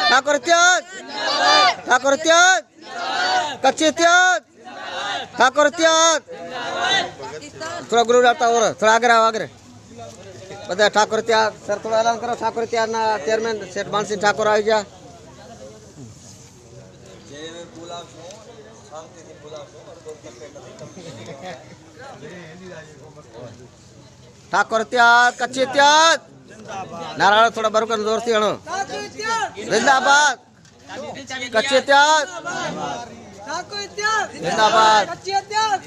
ठाकुर त्याग, ठाकुर त्याग, कच्चे त्याग, ठाकुर त्याग। थोड़ा गुरु डालता और थोड़ा आगे आओ आगे। बता ठाकुर त्याग सर थोड़ा ऐलान करो ठाकुर त्याग ना चेयरमैन सेठ मानसिंह ठाकुर आई जा। ठाकुर त्याग, कच्चे त्याग, नारायण थोड़ा बरकन जोर से हणो। जिंदाबाद, कच्चे त्याग, जिंदाबाद,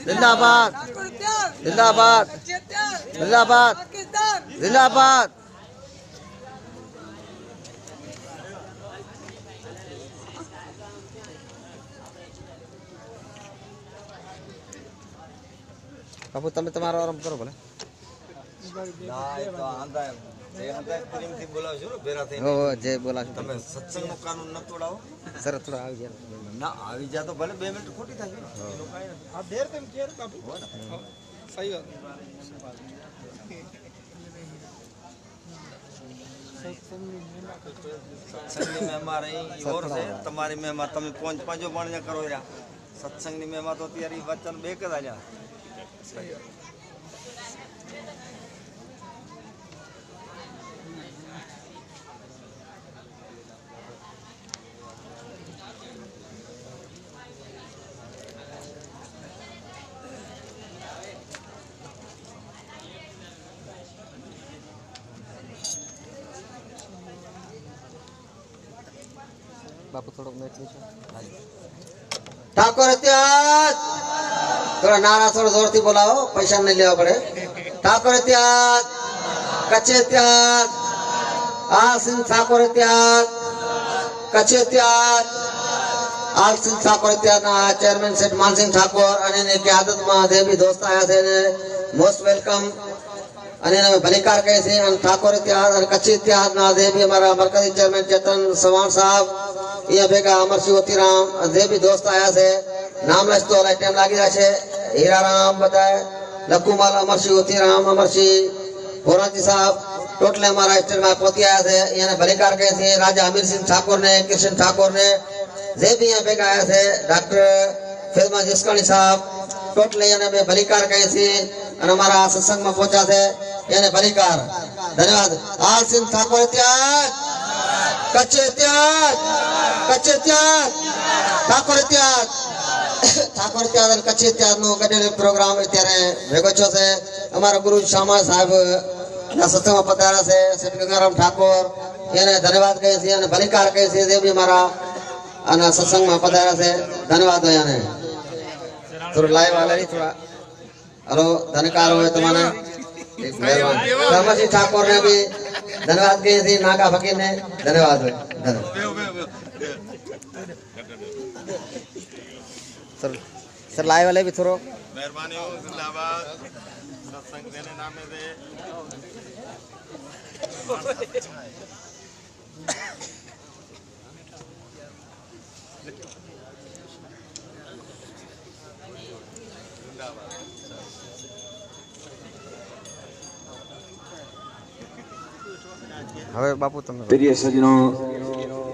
जिंदाबाद, जिंदाबाद, जिंदाबाद, जिंदाबाद। बापू તમે તમારો આરામ કરો ભલે ના એ તો આંધા જે હતા પ્રેમથી બોલાવજો ને ભેરા થઈને હો જે બોલાવજો તમે સત્સંગનો કાનૂન ન તોડાવો સર થોડા આવી જાય ના આવી જાય તો ભલે 2 મિનિટ ખોટી થાય આ દેર તેમ કેર બાપુ સહી વાત સત્સંગની મહેમા રહી ઓર છે તમારી મહેમા તમે પાંચો પાણીયા કરો રહ્યા સત્સંગની મહેમા તો અત્યારે વચન બે જ આલ્યા बापू थोड़ा मैच ठाकुर त्याग थोड़ा नारा थोड़ा जोर से बोलाओ पैसा नहीं लेवा पड़े ठाकुर त्याग कच्चे त्याग आसिन ठाकुर त्याग कच्चे त्याग आसिन ठाकुर त्याग ना चेयरमैन सेठ मानसिंह ठाकुर अने ने की आदत में जे भी दोस्त आया थे ने मोस्ट वेलकम अने ने भलीकार कहे छे अन ठाकुर त्याग अने कच्चे त्याग ना जे भी हमारा मरकजी चेयरमैन चेतन सवाण साहब ये भेगा अमर शिवतीराम जे भी दोस्त आया से नाम लच तो टाइम लागी जाए हीराराम बताए लखूमाल अमर शिवतीराम अमर सिंह भोराजी साहब टोटल हमारा स्टेट में पहुंची आया थे यहाँ भलीकार कहे थे राजा अमीर सिंह ठाकुर ने कृष्ण ठाकुर ने जे भी यहाँ भेगा आया थे डॉक्टर फिल्मा जिस्कानी साहब टोटल यहाँ में भलीकार कहे थे हमारा सत्संग में पहुंचा थे यहाँ भलीकार धन्यवाद आल सिंह ठाकुर त्याग कच्चे त्याग ठाकुर त्याग ठाकुर त्याग कच्चे त्याग नो गडेल प्रोग्राम અત્યારે ભેગો છો છે અમારા ગુરુ શામા સાહેબ ના સત્સંગમાં પધાર્યા છે શ્રી ગંગારામ ઠાકોર એને ધન્યવાદ કહે છે અને ભલીકાર કહે છે જે બી મારા આના સત્સંગમાં પધાર્યા છે ધન્યવાદ હોય અને થોડું લાઈવ આલે થોડા હલો ધન્યકાર હોય તમને ધર્મસિંહ ઠાકોર ને भी धन्यवाद कहे थे नागा फकीर ने धन्यवाद सर सर लाइव वाले भी थोड़ो मेहरबानी हो जिंदाबाद सत्संग देने नामे दे હવે બાપુ તમે પ્રિય સજ્જનો